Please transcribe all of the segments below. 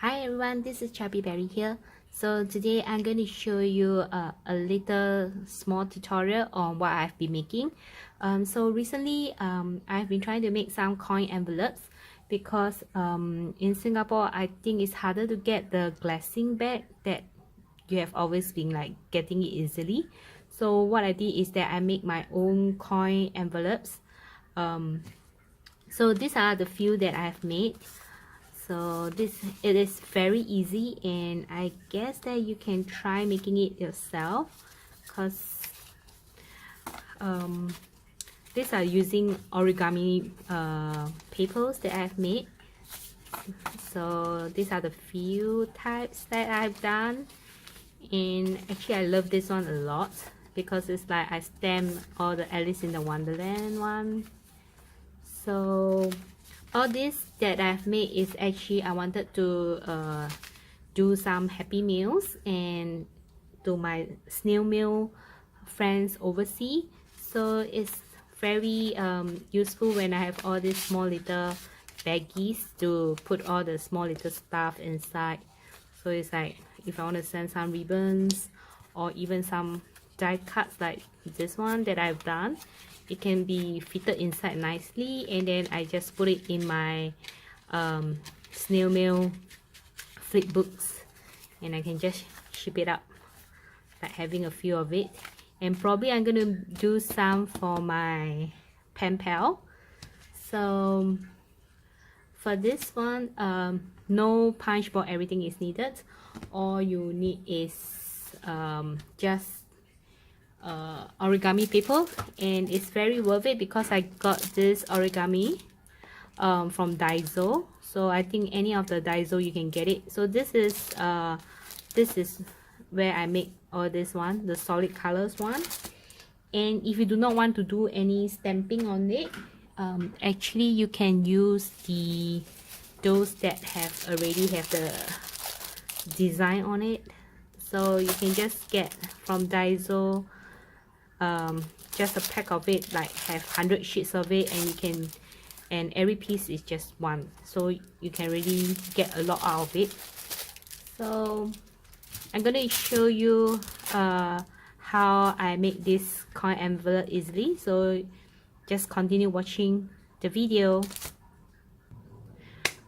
Hi everyone, this is Chubby Berry here. So today I'm going to show you a little small tutorial on what I've been making. So recently I've been trying to make some coin envelopes because in Singapore I think it's harder to get the glassing bag that you have always been like getting it easily. So what I did is that I make my own coin envelopes. So these are the few that I've made. So it is very easy, and I guess that you can try making it yourself because these are using origami papers that I've made. So these are the few types that I've done, and actually I love this one a lot because it's like I stamp all the Alice in the Wonderland one. So all this that I've made is actually I wanted to do some happy meals and to my snail mail friends overseas. So it's very useful when I have all these small little baggies to put all the small little stuff inside. So it's like if I want to send some ribbons or even some die cuts like this one that I've done, it can be fitted inside nicely, and then I just put it in my snail mail flip books, and I can just ship it up, like having a few of it. And probably I'm gonna do some for my pen pal. So for this one, no punch board, everything is needed. All you need is just origami paper, and it's very worth it because I got this origami from Daiso. So I think any of the Daiso you can get it. So this is where I make all this one, the solid colors one. And if you do not want to do any stamping on it, actually you can use those that already have the design on it. So you can just get from Daiso just a pack of it, like have 100 sheets of it, and every piece is just one, so you can really get a lot out of it. So I'm gonna show you how I make this coin envelope easily, so just continue watching the video.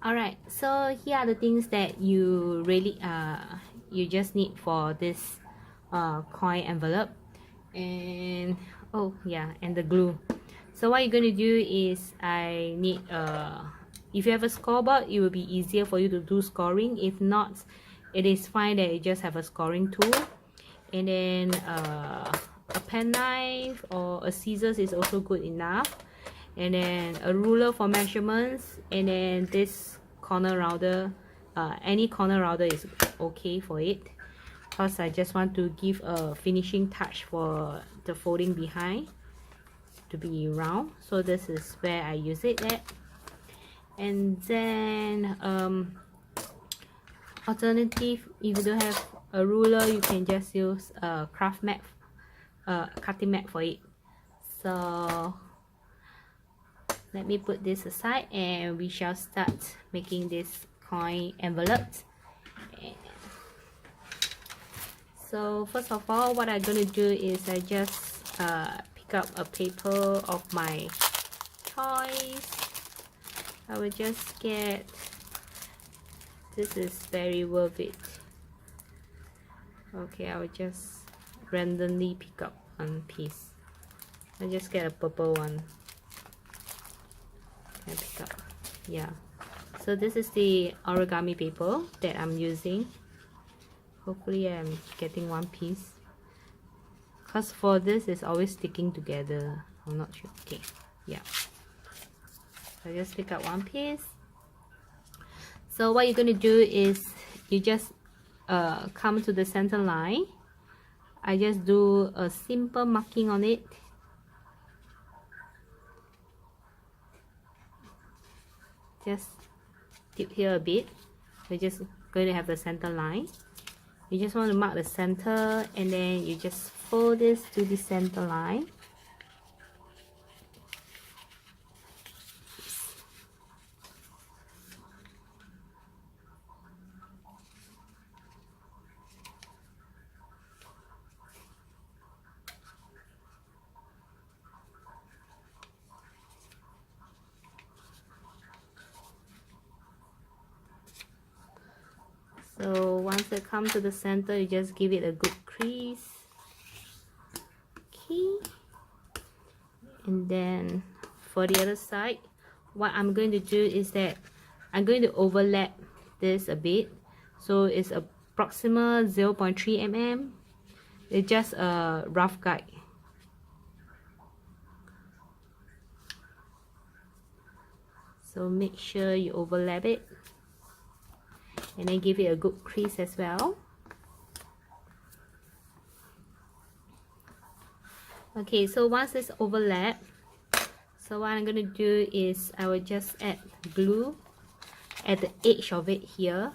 Alright, so here are the things that you really you just need for this coin envelope. And oh yeah, and the glue. So what you're going to do is I need if you have a scoreboard, it will be easier for you to do scoring. If not, it is fine that you just have a scoring tool. And then a pen knife or a scissors is also good enough. And then a ruler for measurements, and then this corner rounder, any corner rounder is okay for it, because I just want to give a finishing touch for the folding behind to be round. So this is where I use it at. And then alternative, if you don't have a ruler, you can just use a craft mat, cutting mat for it. So let me put this aside and we shall start making this coin envelopes. So first of all, what I'm gonna do is I just pick up a paper of my choice. I will just get, this is very worth it. Okay, I will just randomly pick up one piece. I just get a purple one. I pick up, yeah. So this is the origami paper that I'm using. Hopefully I'm getting one piece, because for this it's always sticking together. I'm not sure. Okay, yeah. So I just pick up one piece. So what you're going to do is you just come to the center line. I just do a simple marking on it. Just tip here a bit. We're just going to have the center line. You just want to mark the center, and then you just fold this to the center line. So once it comes to the center, you just give it a good crease. Okay. And then for the other side, what I'm going to do is that I'm going to overlap this a bit. So it's approximate 0.3 mm. It's just a rough guide. So make sure you overlap it and then give it a good crease as well. Okay, so once it's overlapped, so what I'm going to do is I will just add glue at the edge of it here.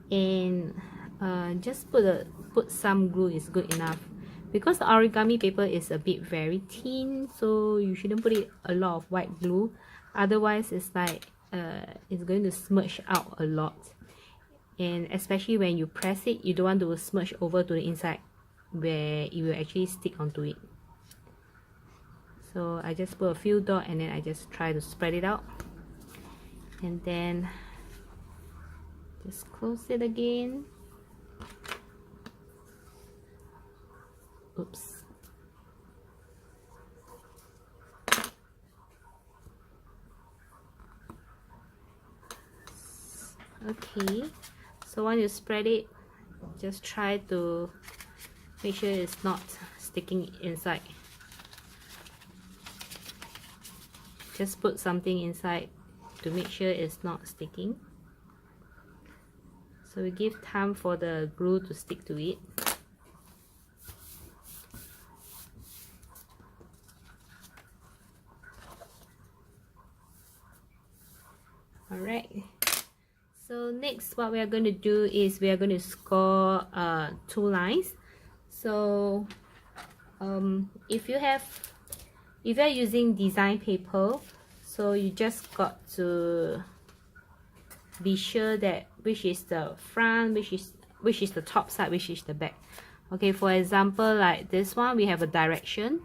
And just put some glue is good enough, because the origami paper is a bit very thin, so you shouldn't put it a lot of white glue, otherwise it's like it's going to smudge out a lot, and especially when you press it, you don't want to smudge over to the inside where it will actually stick onto it. So I just put a few dots and then I just try to spread it out, and then just close it again. Oops. Okay, so once you spread it, just try to make sure it's not sticking inside. Just put something inside to make sure it's not sticking. So we give time for the glue to stick to it. Alright, so next what we are going to do is we are going to score 2 lines. So if you're using design paper, so you just got to be sure that which is the front, which is the top side, which is the back. Okay, for example, like this one, we have a direction.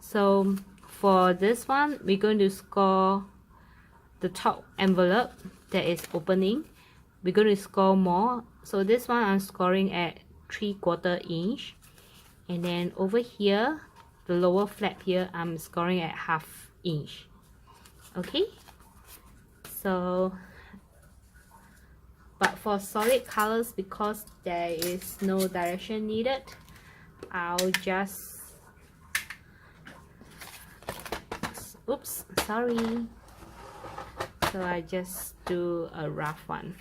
So for this one, we're going to score the top envelope that is opening. We're going to score more. So this one I'm scoring at 3/4 inch, and then over here, the lower flap here, I'm scoring at 1/2 inch. Okay, so but for solid colors, because there is no direction needed, I'll just, oops, sorry. So I just do a rough one.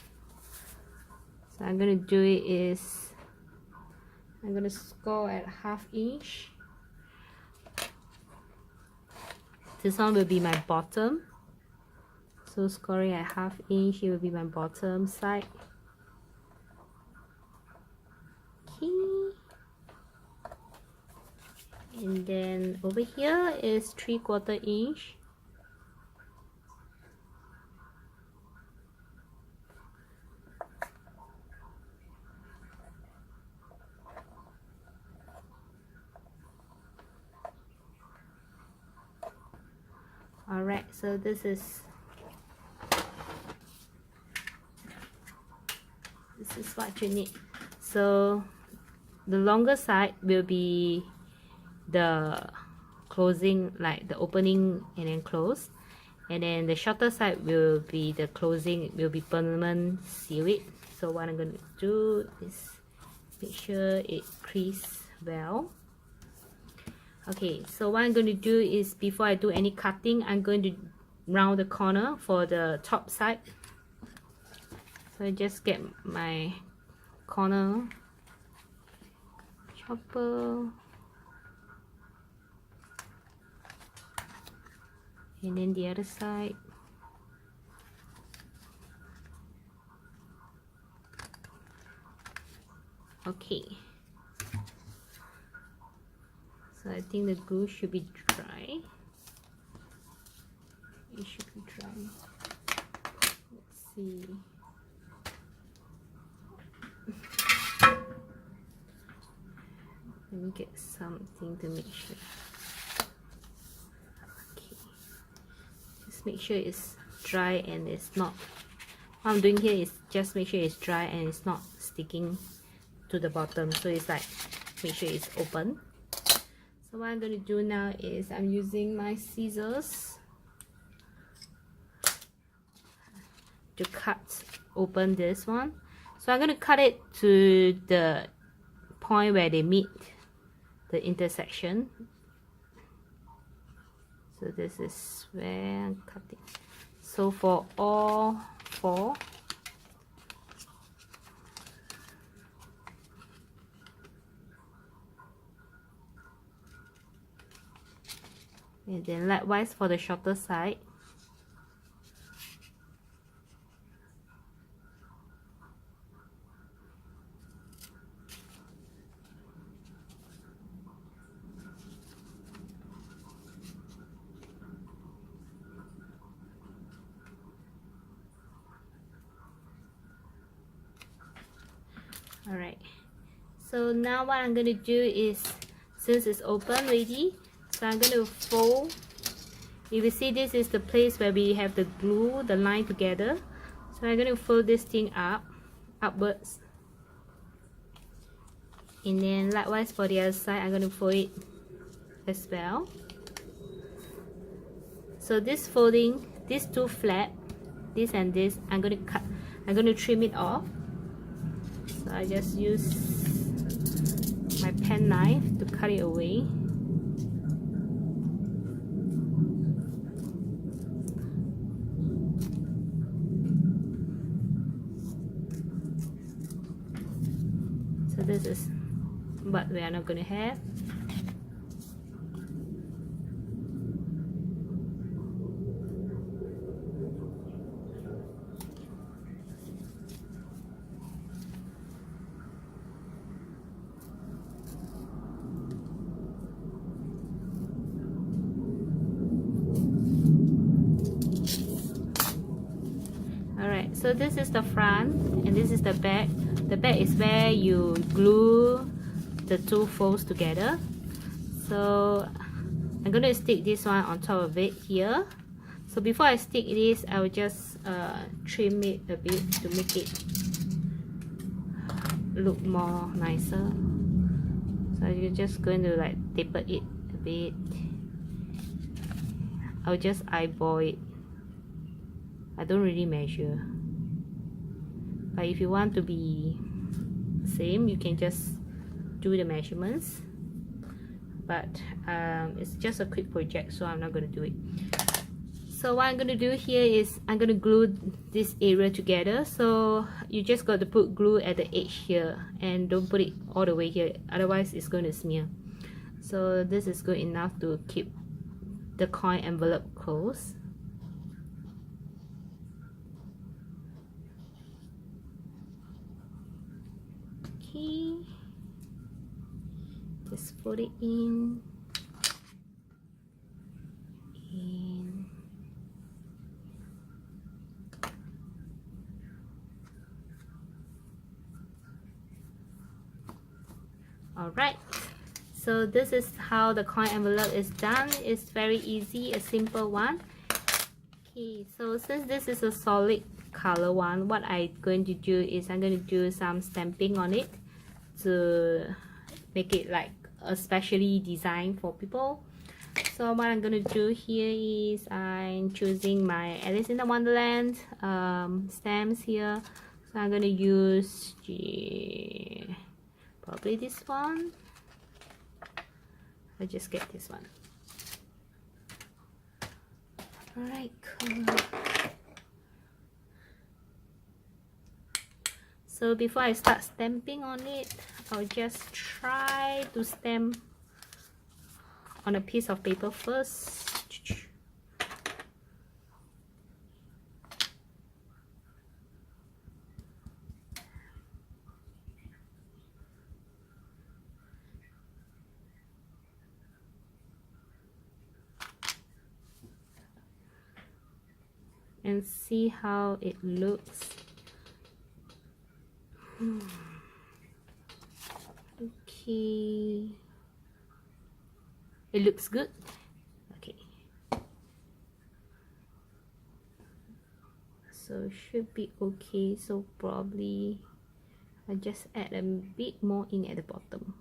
So I'm gonna do it is, I'm gonna score at 1/2 inch. This one will be my bottom. So scoring at 1/2 inch, it will be my bottom side. Okay. And then over here is 3/4 inch. Alright, so this is what you need. So the longer side will be the closing, like the opening and then close, and then the shorter side will be the closing, will be permanent seal it. So what I'm going to do is make sure it crease well. Okay, so what I'm going to do is, before I do any cutting, I'm going to round the corner for the top side. So I just get my corner chopper, and then the other side. Okay, so I think the glue should be dry. It should be dry. Let's see. Let me get something to make sure. Okay, just make sure it's dry and it's not, what I'm doing here is just make sure it's dry and it's not sticking to the bottom. So it's like, make sure it's open. So what I'm going to do now is I'm using my scissors to cut open this one. So I'm going to cut it to the point where they meet the intersection. So this is where I'm cutting. So for all four, and then likewise for the shorter side. Alright, so now what I'm going to do is, since it's open ready, so I'm going to fold. If you see, this is the place where we have the glue, the line together. So I'm going to fold this thing upwards. And then likewise for the other side, I'm going to fold it as well. So this folding, these two flap, this and this, I'm going to trim it off. So I just use my pen knife to cut it away. So this is what we are not going to have. Alright, so this is the front and this is the back. The back is where you glue the two folds together. So I'm going to stick this one on top of it here. So before I stick this, I will just trim it a bit to make it look more nicer. So you're just going to like taper it a bit. I'll just eyeball it. I don't really measure, but if you want to be same, you can just do the measurements, but it's just a quick project, so I'm not going to do it. So what I'm going to do here is I'm going to glue this area together. So you just got to put glue at the edge here and don't put it all the way here, otherwise it's going to smear. So this is good enough to keep the coin envelope closed. Okay, just put it in, and alright, so this is how the coin envelope is done. It's very easy, a simple one. Okay, so since this is a solid color one, what I'm going to do is I'm going to do some stamping on it to make it like a specially designed for people. So what I'm going to do here is I'm choosing my Alice in the Wonderland stamps here. So I'm going to use probably this one. I'll just get this one. Alright, cool. So before I start stamping on it, I'll just try to stamp on a piece of paper first. And see how it looks. Okay, it looks good. Okay, so should be okay. So probably I just add a bit more ink at the bottom.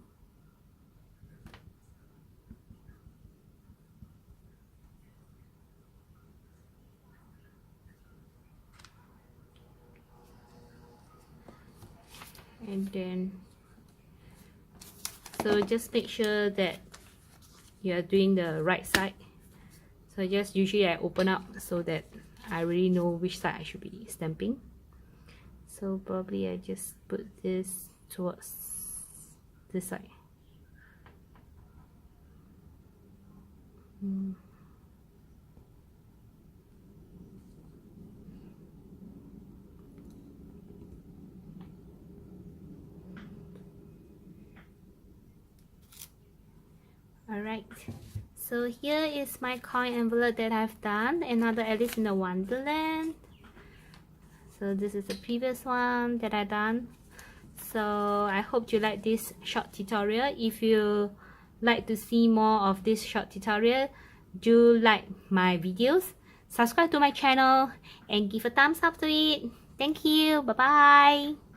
And then, so just make sure that you are doing the right side. So just usually I open up so that I really know which side I should be stamping. So probably I just put this towards this side. Alright, so here is my coin envelope that I've done, another Alice in the Wonderland. So this is the previous one that I done. So I hope you like this short tutorial. If you like to see more of this short tutorial, do like my videos, subscribe to my channel, and give a thumbs up to it. Thank you, bye bye.